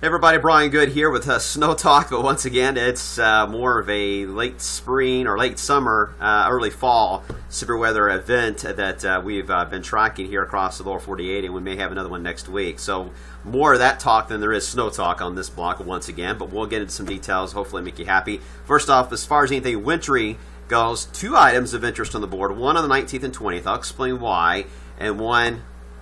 Hey everybody, Brian Good here with Snow Talk, but once again, it's more of a late spring or late summer, early fall severe weather event that we've been tracking here across the lower 48, and we may have another one next week. So more of that talk than there is snow talk on this block once again, but we'll get into some details, hopefully make you happy. First off, as far as anything wintry goes, two items of interest on the board, one on the 19th and 20th, I'll explain why, and one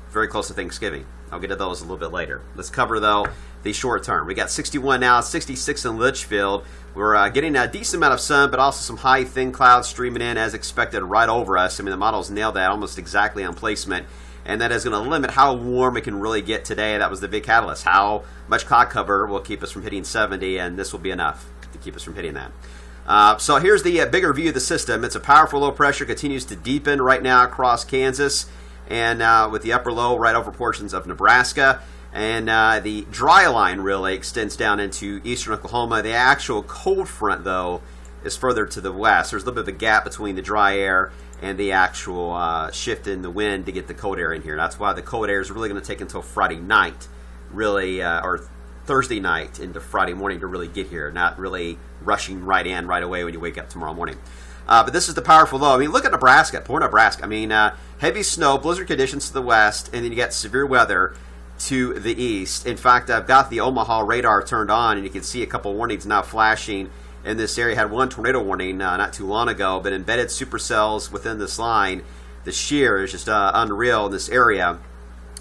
very close to Thanksgiving. I'll get to those a little bit later. Let's cover, though, the short term. We got 61 now, 66 in Litchfield. We're getting a decent amount of sun, but also some high, thin clouds streaming in as expected right over us. I mean, the models nailed that almost exactly on placement, and that is going to limit how warm it can really get today. That was the big catalyst. How much cloud cover will keep us from hitting 70, and this will be enough to keep us from hitting that. So here's the bigger view of the system. It's a powerful low pressure, continues to deepen right now across Kansas, and with the upper low right over portions of Nebraska. And the dry line really extends down into eastern Oklahoma. The actual cold front, though, is further to the west. There's a little bit of a gap between the dry air and the actual shift in the wind to get the cold air in here. That's why the cold air is really going to take until Friday night, really, or Thursday night into Friday morning to really get here, not really rushing right in right away when you wake up tomorrow morning. But this is the powerful low. I mean, look at Nebraska, poor Nebraska. I mean, heavy snow, blizzard conditions to the west, and then you got severe weather to the east. In fact, I've got the Omaha radar turned on, and you can see a couple warnings now flashing in this area. Had one tornado warning not too long ago, but embedded supercells within this line. The shear is just unreal in this area.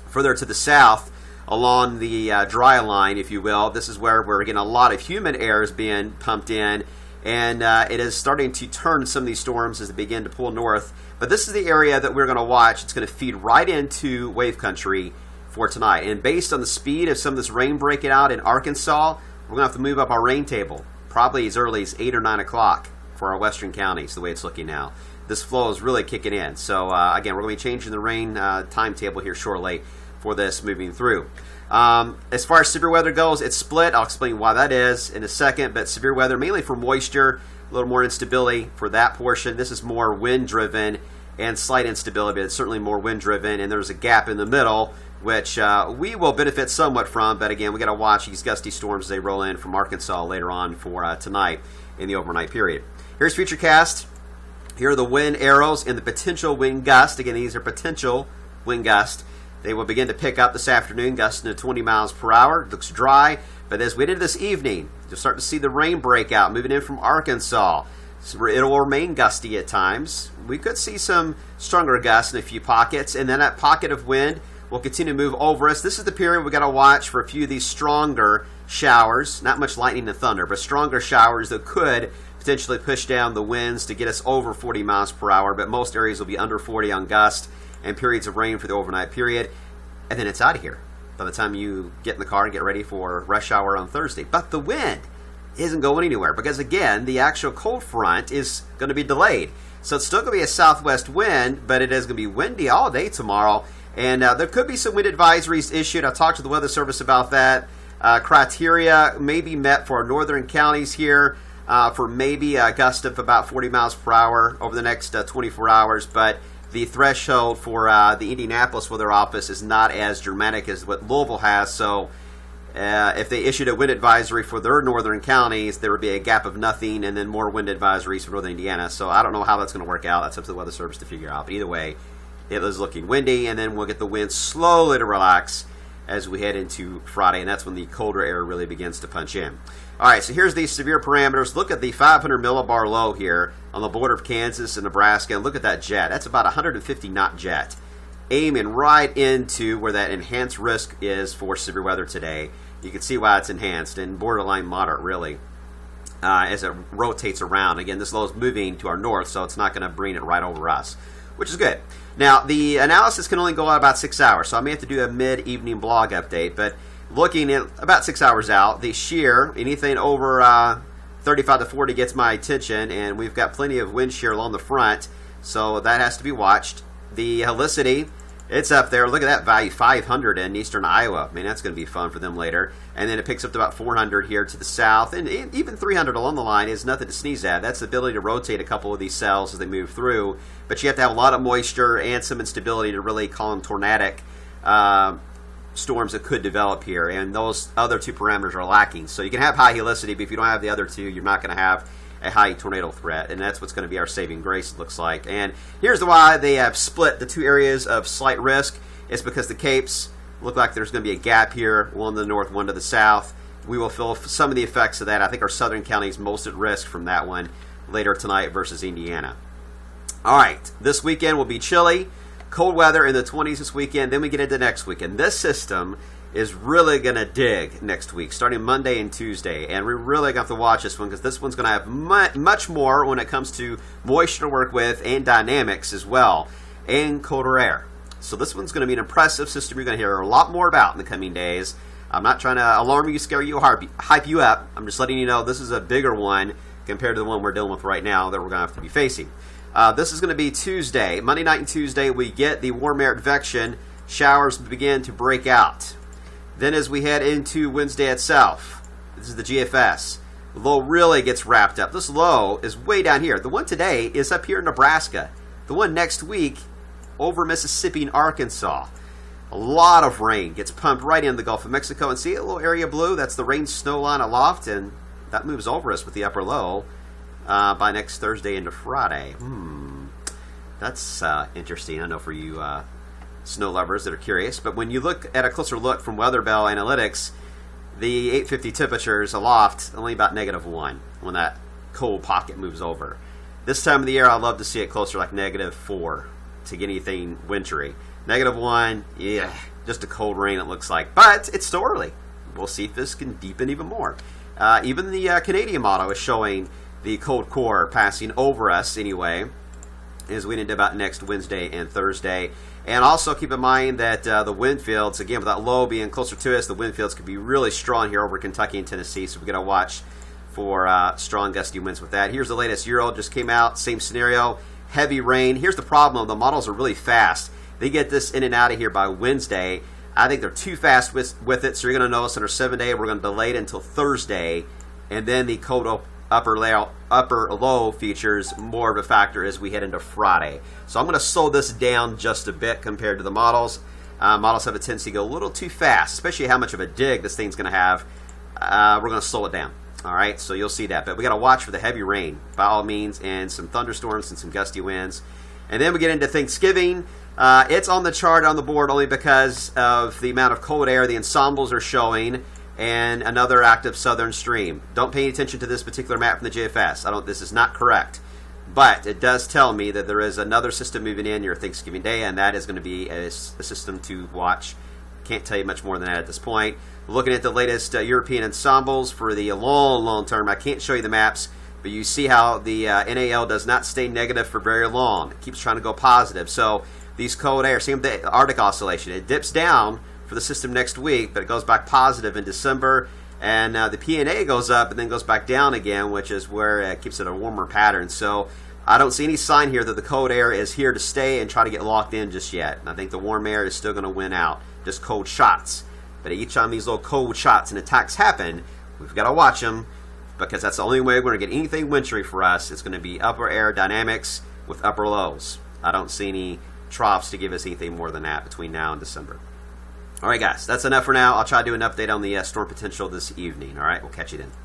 Further to the south, along the dry line, if you will, this is where we're getting a lot of humid air is being pumped in, and it is starting to turn some of these storms as they begin to pull north. But this is the area that we're going to watch. It's going to feed right into wave country for tonight. And based on the speed of some of this rain breaking out in Arkansas, we're going to have to move up our rain table, probably as early as 8 or 9 o'clock for our western counties, the way it's looking now. This flow is really kicking in. So, again, we're going to be changing the rain timetable here shortly for this moving through. As far as severe weather goes, it's split. I'll explain why that is in a second, but severe weather mainly for moisture, a little more instability for that portion. This is more wind-driven and slight instability, but it's certainly more wind-driven, and there's a gap in the middle, which we will benefit somewhat from, but again, we got to watch these gusty storms as they roll in from Arkansas later on for tonight in the overnight period. Here's Futurecast. Here are the wind arrows and the potential wind gust. Again, these are potential wind gusts. They will begin to pick up this afternoon, gusting to 20 miles per hour. It looks dry, but as we did this evening, you'll start to see the rain break out, moving in from Arkansas. So it will remain gusty at times. We could see some stronger gusts in a few pockets, and then that pocket of wind will continue to move over us. This is the period we've got to watch for a few of these stronger showers, not much lightning and thunder, but stronger showers that could potentially push down the winds to get us over 40 miles per hour, but most areas will be under 40 on gust and periods of rain for the overnight period, and then it's out of here by the time you get in the car and get ready for rush hour on Thursday. But the wind isn't going anywhere because, again, the actual cold front is going to be delayed. So it's still going to be a southwest wind, but it is going to be windy all day tomorrow. And there could be some wind advisories issued. I talked to the Weather Service about that. Criteria may be met for our northern counties here for maybe a gust of about 40 miles per hour over the next 24 hours. But the threshold for the Indianapolis Weather Office is not as dramatic as what Louisville has. So if they issued a wind advisory for their northern counties, there would be a gap of nothing and then more wind advisories for northern Indiana. So I don't know how that's going to work out. That's up to the Weather Service to figure out. But either way, it is looking windy, and then we'll get the wind slowly to relax as we head into Friday, and that's when the colder air really begins to punch in. All right, so here's the severe parameters. Look at the 500 millibar low here on the border of Kansas and Nebraska, and look at that jet. That's about a 150-knot jet aiming right into where that enhanced risk is for severe weather today. You can see why it's enhanced and borderline moderate, really, as it rotates around. Again, this low is moving to our north, so it's not going to bring it right over us, which is good. Now, the analysis can only go out about 6 hours, so I may have to do a mid-evening blog update, but looking at about 6 hours out, the shear, anything over 35 to 40 gets my attention, and we've got plenty of wind shear along the front, so that has to be watched. The helicity, it's up there. Look at that value, 500 in eastern Iowa. I mean, that's going to be fun for them later. And then it picks up to about 400 here to the south. And even 300 along the line is nothing to sneeze at. That's the ability to rotate a couple of these cells as they move through. But you have to have a lot of moisture and some instability to really call them tornadic storms that could develop here, and those other two parameters are lacking. So you can have high helicity, but if you don't have the other two, you're not going to have a high tornado threat, and that's what's going to be our saving grace, it looks like. And here's why they have split the two areas of slight risk. It's because the Capes look like there's going to be a gap here, one to the north, one to the south. We will feel some of the effects of that. I think our southern counties most at risk from that one later tonight versus Indiana. All right, this weekend will be chilly, cold weather in the 20s this weekend. Then we get into next weekend. This system is really going to dig next week, starting Monday and Tuesday. And we're really going to have to watch this one because this one's going to have much more when it comes to moisture to work with and dynamics as well, and colder air. So this one's going to be an impressive system you're going to hear a lot more about in the coming days. I'm not trying to alarm you, scare you, hype you up. I'm just letting you know this is a bigger one compared to the one we're dealing with right now that we're going to have to be facing. This is going to be Tuesday. Monday night and Tuesday, we get the warm air advection. Showers begin to break out. Then as we head into Wednesday itself, this is the GFS. The low really gets wrapped up. This low is way down here. The one today is up here in Nebraska. The one next week over Mississippi and Arkansas. A lot of rain gets pumped right into the Gulf of Mexico. And see a little area blue? That's the rain snow line aloft, and that moves over us with the upper low by next Thursday into Friday. That's interesting. I know for you snow lovers that are curious, but when you look at a closer look from Weather Bell Analytics, the 850 temperatures aloft only about -1 when that cold pocket moves over. This time of the year, I love to see it closer, like -4 to get anything wintry. -1, yeah, just a cold rain it looks like, but it's still early. We'll see if this can deepen even more. Even the Canadian model is showing the cold core passing over us anyway, as we into about next Wednesday and Thursday. And also keep in mind that the wind fields, again, with that low being closer to us, the wind fields could be really strong here over Kentucky and Tennessee, so we're going to watch for strong gusty winds with that. Here's the latest Euro, just came out, same scenario, heavy rain. Here's the problem, the models are really fast. They get this in and out of here by Wednesday. I think they're too fast with it, so you're going to notice under 7-day, we're going to delay it until Thursday, and then the cold upper low features more of a factor as we head into Friday. So I'm going to slow this down just a bit compared to the models. Models have a tendency to go a little too fast, especially how much of a dig this thing's going to have. We're going to slow it down. All right, so you'll see that. But we got to watch for the heavy rain by all means, and some thunderstorms and some gusty winds. And then we get into Thanksgiving. It's on the chart on the board only because of the amount of cold air the ensembles are showing, and another active southern stream. Don't pay any attention to this particular map from the JFS. This is not correct. But it does tell me that there is another system moving in near Thanksgiving Day, and that is going to be a system to watch. Can't tell you much more than that at this point. Looking at the latest European ensembles for the long term, I can't show you the maps, but you see how the NAL does not stay negative for very long. It keeps trying to go positive. So these cold air, same with the Arctic Oscillation, it dips down for the system next week, but it goes back positive in December, and the PNA goes up and then goes back down again, which is where it keeps it a warmer pattern. So I don't see any sign here that the cold air is here to stay and try to get locked in just yet. And I think the warm air is still going to win out, just cold shots. But each time these little cold shots and attacks happen, we've got to watch them, because that's the only way we're going to get anything wintry for us. It's going to be upper air dynamics with upper lows. I don't see any troughs to give us anything more than that between now and December. All right, guys, that's enough for now. I'll try to do an update on the storm potential this evening. All right, we'll catch you then.